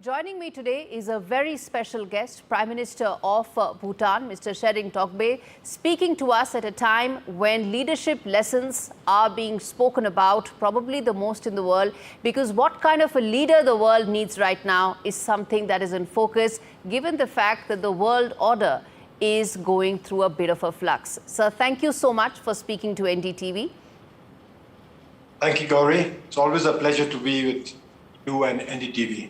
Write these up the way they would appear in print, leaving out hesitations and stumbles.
Joining me today is a very special guest, Prime Minister of Bhutan, Mr. Tshering Tobgay, speaking to us at a time when leadership lessons are being spoken about, probably the most in the world, because what kind of a leader the world needs right now is something that is in focus, given the fact that the world order is going through a bit of a flux. Sir, thank you so much for speaking to NDTV. Thank you, Gaurie. It's always a pleasure to be with you and NDTV.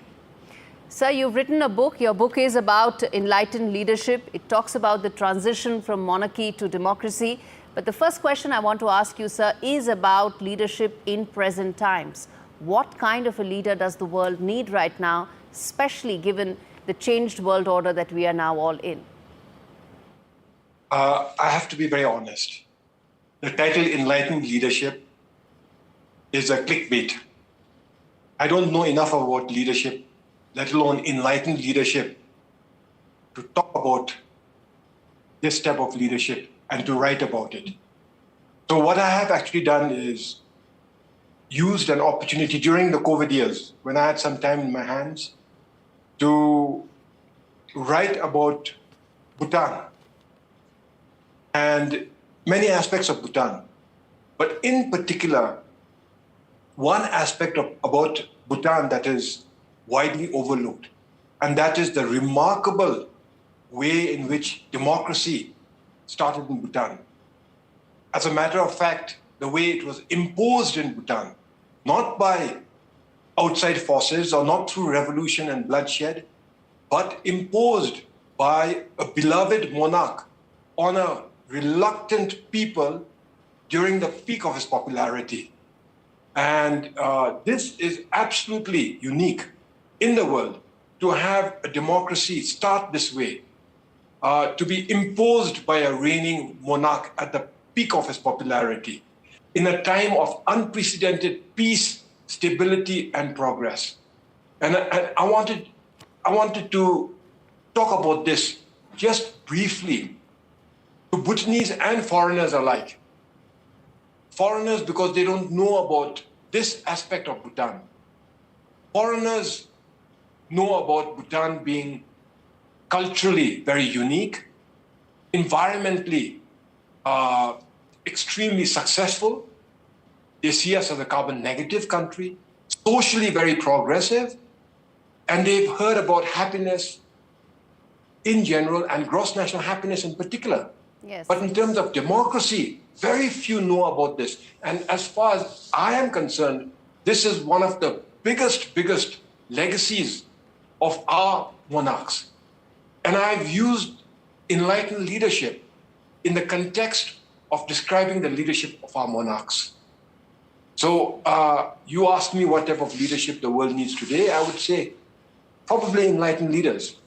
Sir, you've written a book. Your book is about enlightened leadership. It talks about the transition from monarchy to democracy. But the first question I want to ask you, sir, is about leadership in present times. What kind of a leader does the world need right now, especially given the changed world order that we are now all in? I have to be very honest. The title Enlightened Leadership is a clickbait. I don't know enough about leadership, let alone enlightened leadership, to talk about this type of leadership and to write about it. So what I have actually done is used an opportunity during the COVID years, when I had some time in my hands, to write about Bhutan and many aspects of Bhutan. But in particular, one aspect about Bhutan that is widely overlooked, and that is the remarkable way in which democracy started in Bhutan. As a matter of fact, the way it was imposed in Bhutan, not by outside forces or not through revolution and bloodshed, but imposed by a beloved monarch on a reluctant people during the peak of his popularity. And this is absolutely unique in the world, to have a democracy start this way, to be imposed by a reigning monarch at the peak of his popularity, in a time of unprecedented peace, stability, and progress. And I wanted to talk about this just briefly to Bhutanese and foreigners alike. Foreigners, because they don't know about this aspect of Bhutan. Foreigners know about Bhutan being culturally very unique, environmentally extremely successful. They see us as a carbon negative country, socially very progressive, and they've heard about happiness in general and gross national happiness in particular. Yes. But in terms of democracy, very few know about this. And as far as I am concerned, this is one of the biggest legacies of our monarchs. And I've used enlightened leadership in the context of describing the leadership of our monarchs. So you asked me what type of leadership the world needs today. I would say probably enlightened leaders.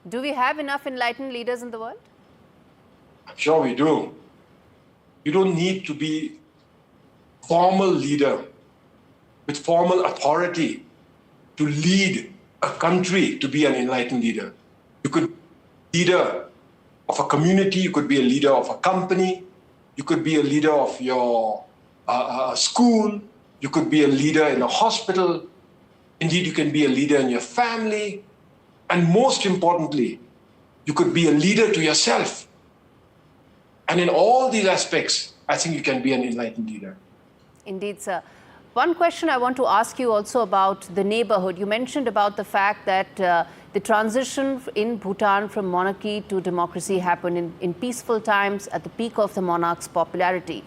Do we have enough enlightened leaders in the world? I'm sure we do. You don't need to be a formal leader with formal authority to lead a country to be an enlightened leader. You could be a leader of a community, you could be a leader of a company, you could be a leader of your school, you could be a leader in a hospital, indeed you can be a leader in your family, and most importantly, you could be a leader to yourself. And in all these aspects, I think you can be an enlightened leader. Indeed, sir. One question I want to ask you also about the neighborhood. You mentioned about the fact that the transition in Bhutan from monarchy to democracy happened in peaceful times at the peak of the monarch's popularity.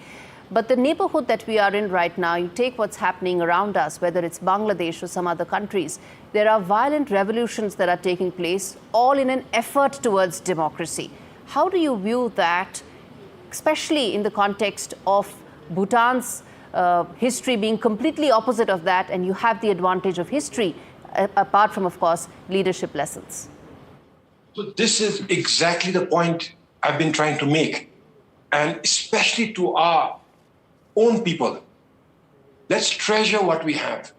But the neighborhood that we are in right now, you take what's happening around us, whether it's Bangladesh or some other countries, there are violent revolutions that are taking place, all in an effort towards democracy. How do you view that, especially in the context of Bhutan's history being completely opposite of that, and you have the advantage of history, apart from, of course, leadership lessons? So this is exactly the point I've been trying to make, and especially to our own people. Let's treasure what we have,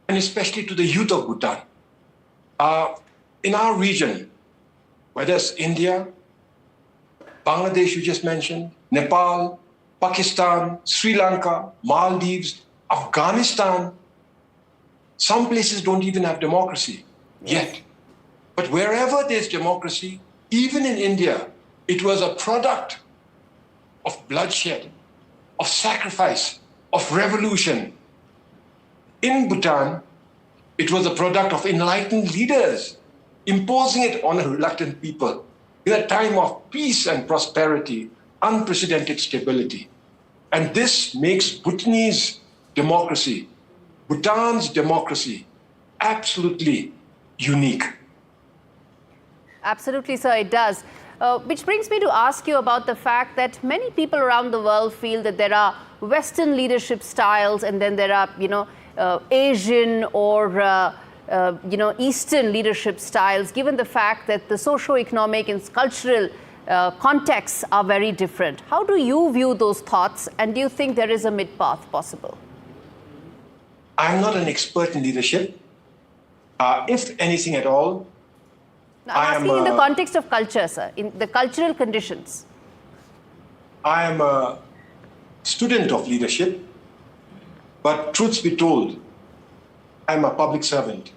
and especially to the youth of Bhutan. In our region, whether it's India, Bangladesh you just mentioned, Nepal, Pakistan, Sri Lanka, Maldives, Afghanistan, Some places don't even have democracy yet. But wherever there's democracy, even in India, it was a product of bloodshed, of sacrifice, of revolution. In Bhutan, it was a product of enlightened leaders imposing it on a reluctant people in a time of peace and prosperity, unprecedented stability. And this makes Bhutanese democracy, Bhutan's democracy, absolutely unique. Absolutely, sir, it does. Which brings me to ask you about the fact that many people around the world feel that there are Western leadership styles and then there are, Asian or, Eastern leadership styles, given the fact that the socio-economic and cultural contexts are very different. How do you view those thoughts, and do you think there is a mid-path possible? I'm not an expert in leadership. If anything at all, I'm asking in the context of culture, sir, in the cultural conditions. I am a student of leadership, but truth be told, I'm a public servant,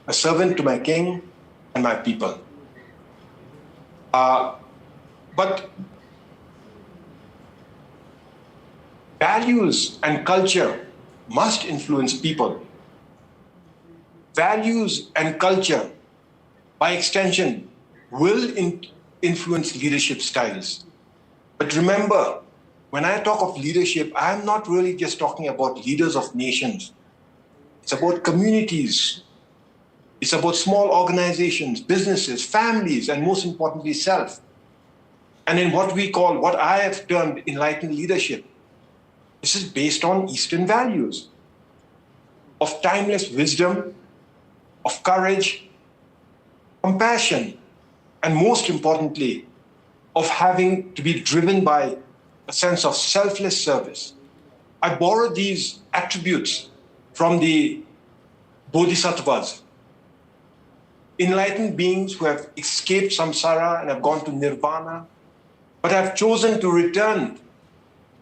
a servant to my king and my people. But values and culture must influence people. Values and culture, by extension, will influence leadership styles. But remember, when I talk of leadership, I'm not really just talking about leaders of nations. It's about communities. It's about small organizations, businesses, families, and most importantly, self. And in what I have termed enlightened leadership, this is based on Eastern values of timeless wisdom, of courage, compassion, and most importantly, of having to be driven by a sense of selfless service. I borrowed these attributes from the bodhisattvas, enlightened beings who have escaped samsara and have gone to nirvana, but have chosen to return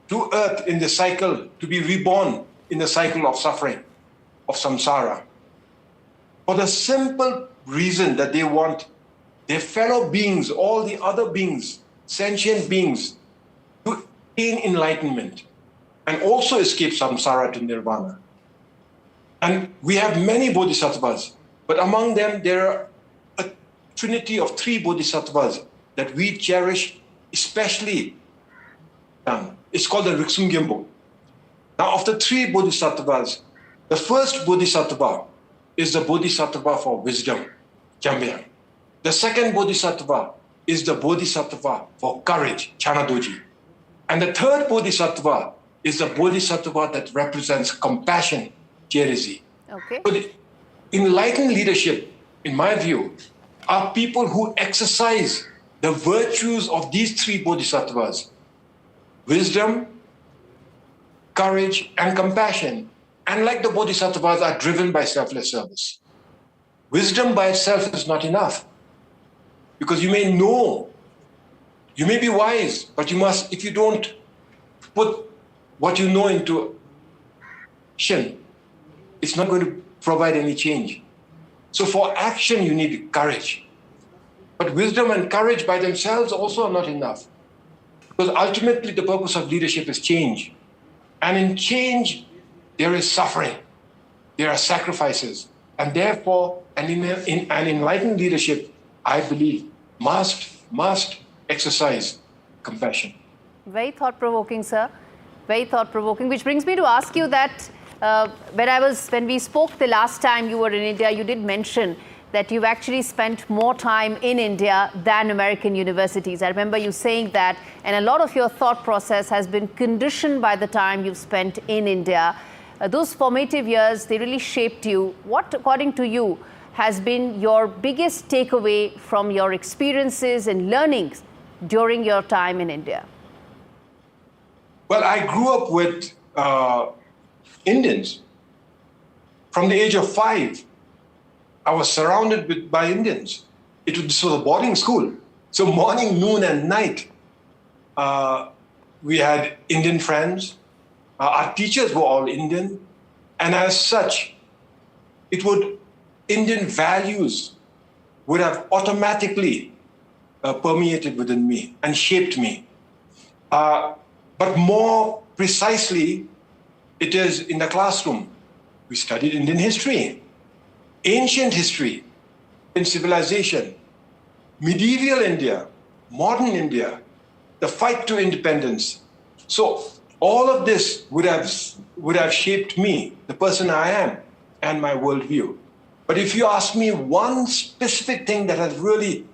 to earth in the cycle, to be reborn in the cycle of suffering, of samsara, for the simple reason that they want their fellow beings, all the other beings, sentient beings, to gain enlightenment and also escape samsara to nirvana. And we have many bodhisattvas, but among them there are a trinity of 3 bodhisattvas that we cherish especially. It's called the Riksungyambo. Now, of the 3 bodhisattvas, the first bodhisattva is the bodhisattva for wisdom, Jambyang. The second bodhisattva is the bodhisattva for courage, Chanadoji. And the third bodhisattva is the bodhisattva that represents compassion, Cherezi. Okay. So the enlightened leadership, in my view, are people who exercise the virtues of these 3 bodhisattvas: wisdom, courage, and compassion. And like the bodhisattvas, are driven by selfless service. Wisdom by itself is not enough, because you may know, you may be wise, but you must, if you don't put what you know into action, it's not going to provide any change. So for action, you need courage. But wisdom and courage by themselves also are not enough, because ultimately the purpose of leadership is change. And in change, there is suffering, there are sacrifices, and therefore an enlightened leadership, I believe, must exercise compassion. Very thought-provoking, sir. Very thought-provoking, which brings me to ask you that when we spoke the last time you were in India, you did mention that you've actually spent more time in India than American universities. I remember you saying that, and a lot of your thought process has been conditioned by the time you've spent in India. Those formative years, they really shaped you. What, according to you, has been your biggest takeaway from your experiences and learnings during your time in India? Well, I grew up with Indians. From the age of 5, I was surrounded by Indians. This was a boarding school. So morning, noon, and night, we had Indian friends. Our teachers were all Indian. And as such, Indian values would have automatically permeated within me and shaped me. But more precisely, it is in the classroom. We studied Indian history, ancient history in civilization, medieval India, modern India, the fight to independence. So all of this would have shaped me, the person I am, and my worldview. But if you ask me one specific thing that has really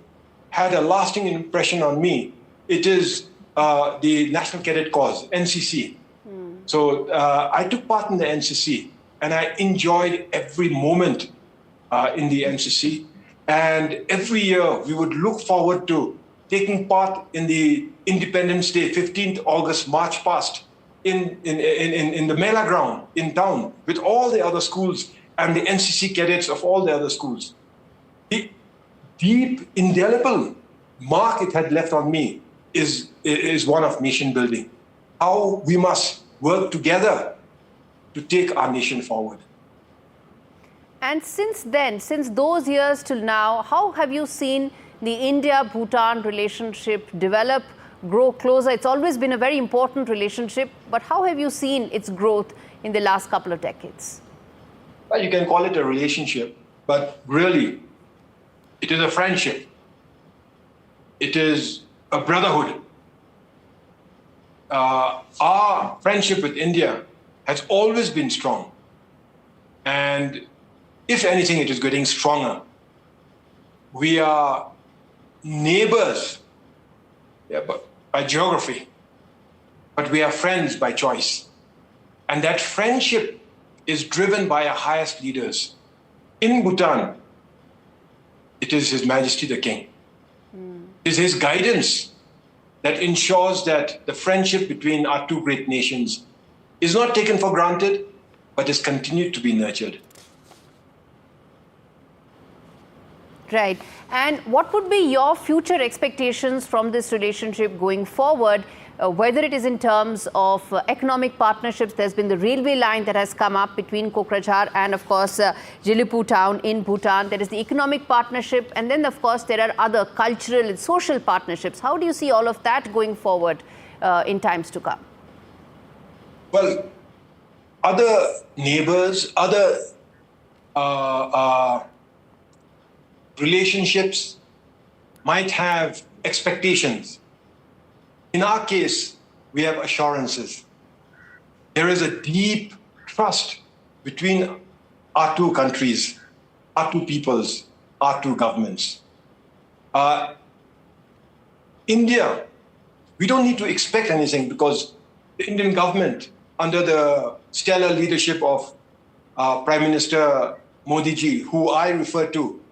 had a lasting impression on me, it is the National Cadet Corps, NCC. So I took part in the NCC, and I enjoyed every moment in the NCC. And every year we would look forward to taking part in the Independence Day, 15th August March Past in the Mela ground in town with all the other schools and the NCC cadets of all the other schools. The deep, indelible mark it had left on me is one of nation building. How we must work together to take our nation forward. And since then, since those years till now, how have you seen the India-Bhutan relationship develop, grow closer? It's always been a very important relationship, but how have you seen its growth in the last couple of decades? Well, you can call it a relationship, but really, it is a friendship. It is a brotherhood. Our friendship with India has always been strong. And if anything, it is getting stronger. We are neighbors but by geography, but we are friends by choice. And that friendship is driven by our highest leaders. In Bhutan, it is His Majesty the King. It is his guidance that ensures that the friendship between our two great nations is not taken for granted, but is continued to be nurtured. Right. And what would be your future expectations from this relationship going forward, whether it is in terms of economic partnerships? There's been the railway line that has come up between Kokrajhar and, of course, Jilipu town in Bhutan. There is the economic partnership. And then, of course, there are other cultural and social partnerships. How do you see all of that going forward in times to come? Well, other neighbors, other relationships might have expectations. In our case, we have assurances. There is a deep trust between our two countries, our two peoples, our two governments. India, we don't need to expect anything because the Indian government, under the stellar leadership of Prime Minister Modi ji, who I refer to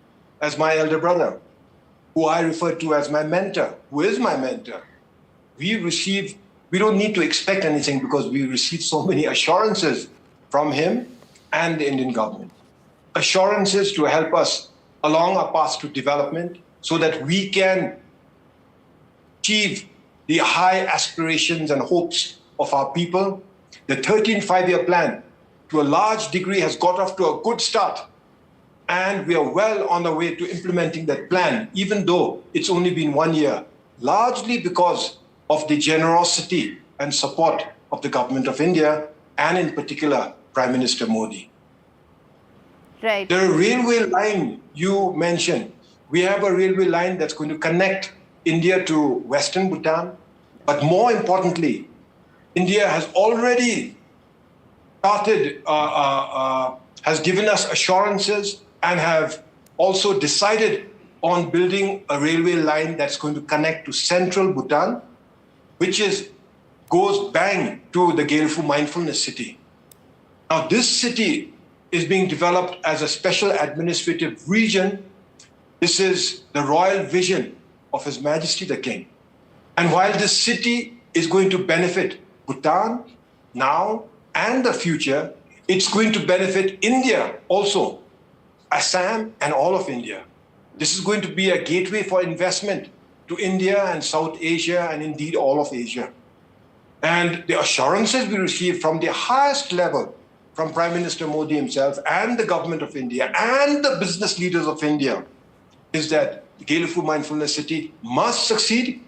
as my elder brother, who I refer to as my mentor, who is my mentor, we don't need to expect anything because we receive so many assurances from him and the Indian government. Assurances to help us along our path to development so that we can achieve the high aspirations and hopes of our people. The 13th five-year plan, to a large degree, has got off to a good start. And we are well on the way to implementing that plan, even though it's only been 1 year, largely because of the generosity and support of the government of India, and in particular, Prime Minister Modi. Right. The railway line you mentioned, we have a railway line that's going to connect India to Western Bhutan, but more importantly, India has already started, has given us assurances and have also decided on building a railway line that's going to connect to central Bhutan, which goes bang to the Gaurie Mindfulness City. Now, this city is being developed as a special administrative region. This is the royal vision of His Majesty the King. And while this city is going to benefit Bhutan now and the future, it's going to benefit India also, Assam and all of India. This is going to be a gateway for investment to India and South Asia and indeed all of Asia. And the assurances we receive from the highest level from Prime Minister Modi himself and the government of India and the business leaders of India is that the Gaurie Mindfulness City must succeed,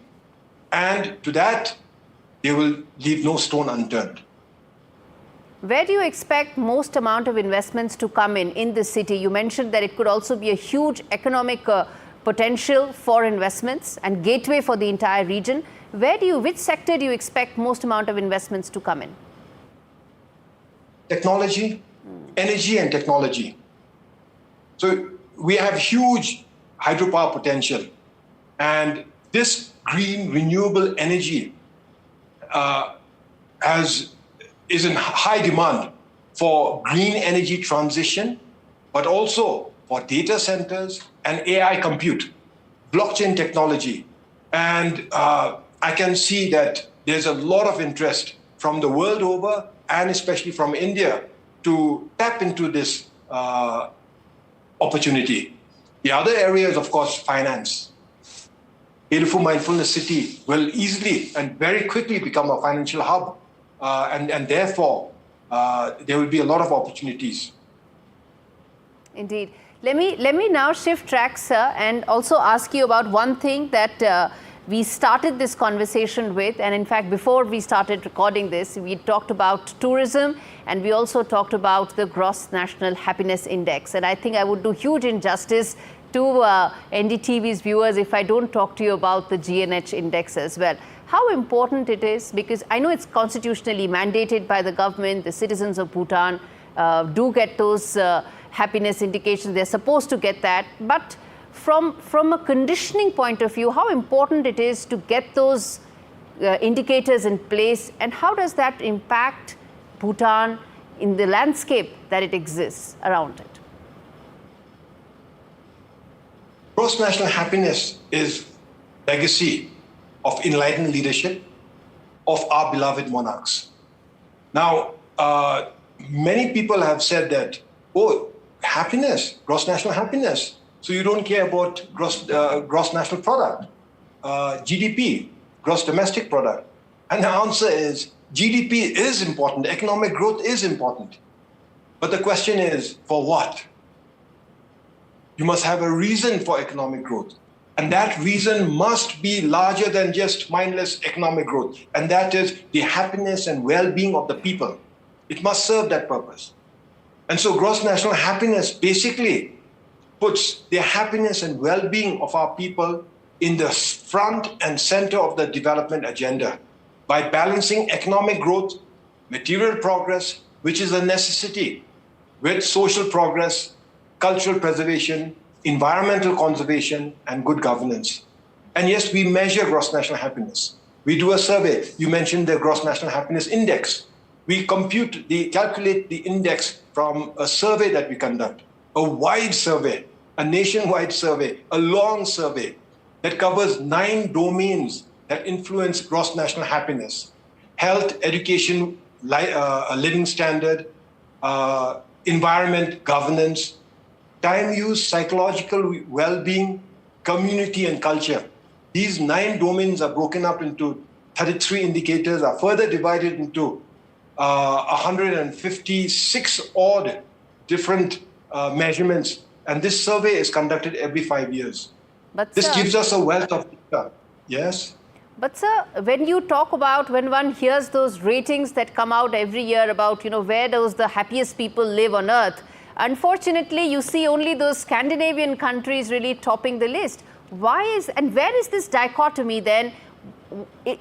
and to that, they will leave no stone unturned. Where do you expect most amount of investments to come in the city? You mentioned that it could also be a huge economic potential for investments and gateway for the entire region. Which sector do you expect most amount of investments to come in? Technology, energy and technology. So we have huge hydropower potential, and this green renewable energy is in high demand for green energy transition, but also for data centers and AI compute, blockchain technology. And I can see that there's a lot of interest from the world over, and especially from India, to tap into this opportunity. The other area is, of course, finance. Gaurie Mindfulness City will easily and very quickly become a financial hub, and therefore there will be a lot of opportunities. Indeed. Let me now shift tracks, sir, and also ask you about one thing that we started this conversation with, and in fact, before we started recording this, we talked about tourism, and we also talked about the Gross National Happiness Index. And I think I would do huge injustice to NDTV's viewers if I don't talk to you about the GNH index as well. How important it is, because I know it's constitutionally mandated by the government. The citizens of Bhutan do get those happiness indications. They're supposed to get that. But from a conditioning point of view, how important it is to get those indicators in place, and how does that impact Bhutan in the landscape that it exists around it? Gross national happiness is legacy of enlightened leadership of our beloved monarchs. Now, many people have said that, oh, happiness, gross national happiness, so you don't care about gross national product, GDP, gross domestic product. And the answer is GDP is important, economic growth is important. But the question is, for what? You must have a reason for economic growth. And that reason must be larger than just mindless economic growth. And that is the happiness and well-being of the people. It must serve that purpose. And so gross national happiness basically puts the happiness and well-being of our people in the front and center of the development agenda by balancing economic growth, material progress, which is a necessity, with social progress, cultural preservation, environmental conservation, and good governance. And yes, we measure gross national happiness. We do a survey. You mentioned the Gross National Happiness Index. We calculate the index from a survey that we conduct, a wide survey, a nationwide survey, a long survey that covers 9 domains that influence gross national happiness: health, education, living standard, environment, governance, time use, psychological well-being, community, and culture. These 9 domains are broken up into 33 indicators, are further divided into 156 odd different measurements. And this survey is conducted every 5 years. But this sir, gives us a wealth of data. Yes? But sir, when you talk about, when one hears those ratings that come out every year about, where those the happiest people live on earth, unfortunately, you see only those Scandinavian countries really topping the list. Where is this dichotomy then?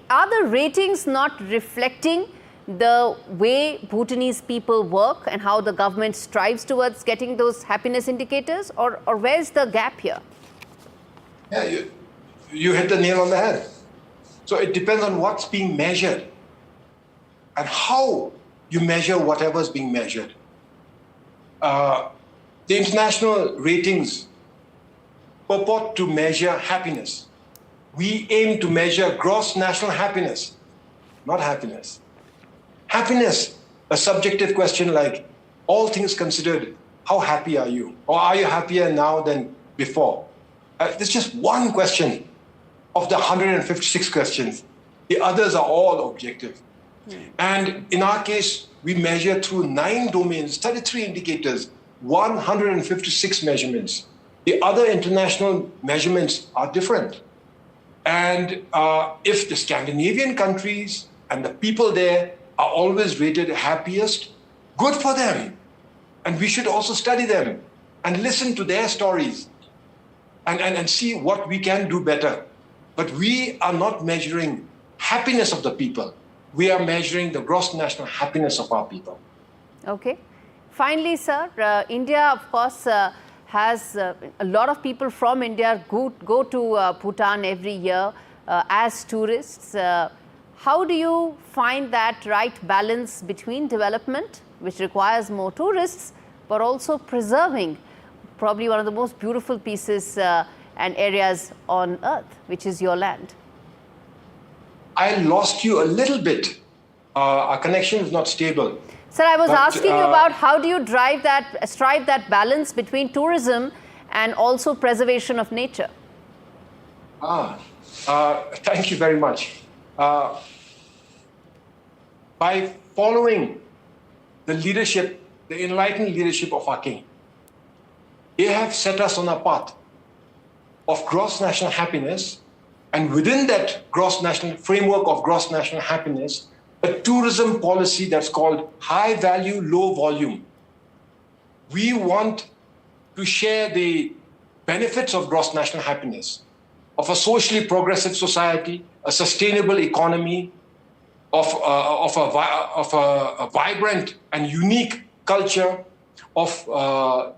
Are the ratings not reflecting the way Bhutanese people work and how the government strives towards getting those happiness indicators? Or where's the gap here? Yeah, you hit the nail on the head. So it depends on what's being measured and how you measure whatever's being measured. The international ratings purport to measure happiness. We aim to measure gross national happiness, not happiness. Happiness, a subjective question like, all things considered, how happy are you? Or are you happier now than before? There's just one question of the 156 questions. The others are all objective. And in our case, we measure through 9 domains, 33 indicators, 156 measurements. The other international measurements are different. And if the Scandinavian countries and the people there are always rated happiest, good for them. And we should also study them and listen to their stories and see what we can do better. But we are not measuring happiness of the people. We are measuring the gross national happiness of our people. Okay. Finally, sir, India, of course, has a lot of people from India go to Bhutan every year as tourists. How do you find that right balance between development, which requires more tourists, but also preserving probably one of the most beautiful pieces and areas on earth, which is your land? I lost you a little bit. Our connection is not stable. Sir, I was asking you about how do you strike that balance between tourism and also preservation of nature? Thank you very much. By following the leadership, the enlightened leadership of our king, they have set us on a path of gross national happiness, and within that framework of gross national happiness, a tourism policy that's called high value, low volume. We want to share the benefits of gross national happiness, of a socially progressive society, a sustainable economy, of a vibrant and unique culture, of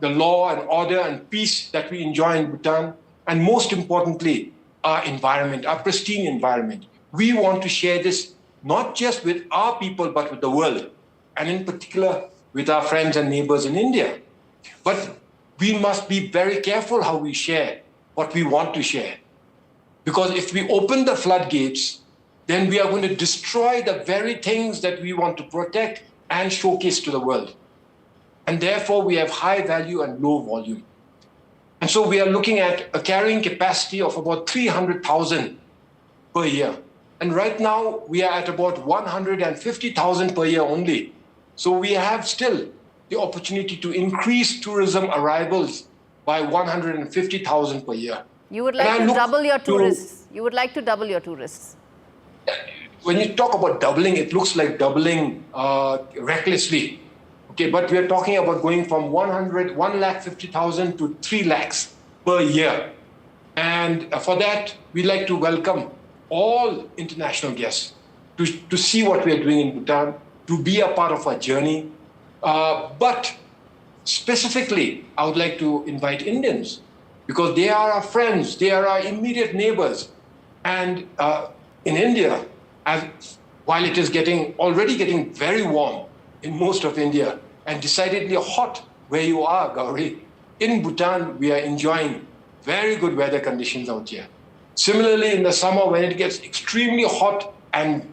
the law and order and peace that we enjoy in Bhutan, and most importantly, our environment, our pristine environment. We want to share this not just with our people, but with the world, and in particular with our friends and neighbors in India. But we must be very careful how we share what we want to share. Because if we open the floodgates, then we are going to destroy the very things that we want to protect and showcase to the world. And therefore, we have high value and low volume. And so we are looking at a carrying capacity of about 300,000 per year. And right now, we are at about 150,000 per year only. So we have still the opportunity to increase tourism arrivals by 150,000 per year. You would like to double your tourists. You would like to double your tourists. When you talk about doubling, it looks like doubling recklessly. Okay, but we are talking about going from 150,000 to 3 lakhs per year. And for that, we'd like to welcome all international guests to see what we are doing in Bhutan, to be a part of our journey. But specifically, I would like to invite Indians, because they are our friends, they are our immediate neighbors. And in India, while it is already getting very warm in most of India, and decidedly hot where you are, Gaurie, in Bhutan, we are enjoying very good weather conditions out here. Similarly, in the summer, when it gets extremely hot and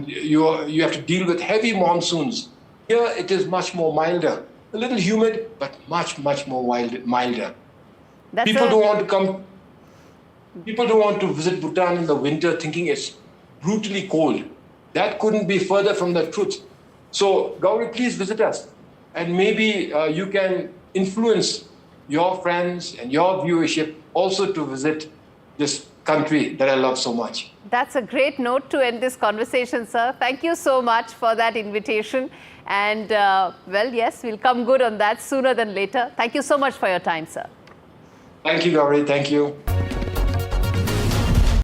you have to deal with heavy monsoons, here it is much more milder. A little humid, but much, much more milder. People don't want to visit Bhutan in the winter thinking it's brutally cold. That couldn't be further from the truth. So, Gaurie, please visit us. And maybe you can influence your friends and your viewership also to visit this country that I love so much. That's a great note to end this conversation, sir. Thank you so much for that invitation. And, well, yes, we'll come good on that sooner than later. Thank you so much for your time, sir. Thank you, Gaurie. Thank you.